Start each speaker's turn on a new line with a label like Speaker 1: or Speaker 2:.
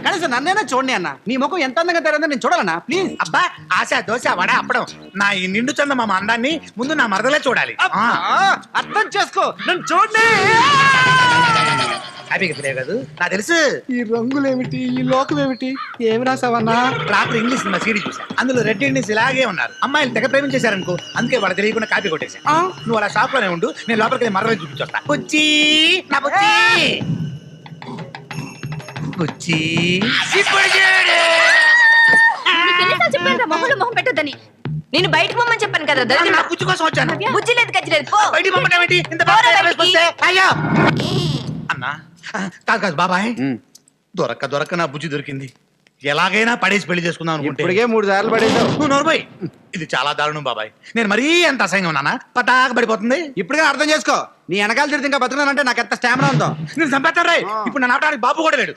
Speaker 1: కనీసం నన్నైనా చూడండి అన్న. నీ ముఖం ఎంత అందంగా తెరందో నేను చూడాలన్నా ప్లీజ్.
Speaker 2: అబ్బా ఆశ దోశ వడ అప్పడం నా ఈ నిండు చందమామ అందాన్ని ముందు నా మరదలే చూడాలి.
Speaker 1: అర్థం చేసుకో, నన్ను చూడండి.
Speaker 2: హ్యాపీగా ఫీల్ కదా నాకు తెలుసు.
Speaker 1: ఈ రంగులేమిటి, ఈ లోకం ఏమిటి, ఏమి రాసావన్నా?
Speaker 2: రాత్రి ఇంగ్లీష్ సినిమా సీడీ చూసా. అందులో రెడ్ ఇండియన్స్ ఇలాగే ఉన్నారు. అమ్మాయిలు తెగ ప్రేమించేశారనుకో, అందుకే వాళ్ళకి తెలియకుండా కాపీ కొట్టేశాను. నువ్వు అలా షాప్ లోనే ఉండు, నేను లోపలికి మరదలు చూపించొస్తా. బుజ్జి నా బుజ్జి బుజ్జి
Speaker 3: మొహం పెట్టొద్దని నేను బయటకు పోమని చెప్పాను కదా.
Speaker 2: నా బుజ్జి కోసం వచ్చాను.
Speaker 3: బుజ్జి లేదు గజ్జి లేదు, పో.
Speaker 2: బయటికి పంపటం ఇంత బాగా వేసుకొస్తే? అయ్యో అన్నా కాదు కాదు బాబాయ్, దొరక్క నా బుజ్జి దొరికింది. ఎలాగైనా పడేసి పెళ్లి చేసుకుందాం అనుకుంటే
Speaker 1: ఇప్పటికే 3 సార్లు పడేసావు.
Speaker 2: నువ్వు నోరుపోయి. ఇది చాలా దారుణం బాబాయ్. నేను మరీ ఎంత అసహ్యంగా ఉన్నానా? పటాక పడిపోతుంది.
Speaker 1: ఇప్పటికే అర్థం చేసుకో. నీ వెనకాల తిరిగి ఇంకా బతుకున్నానంటే నాకు ఎంత స్టామినా ఉందో.
Speaker 2: నేను చంపేస్తాను రాయ్. ఇప్పుడు నన్ను ఆపడానికి బాబు కూడా లేడు.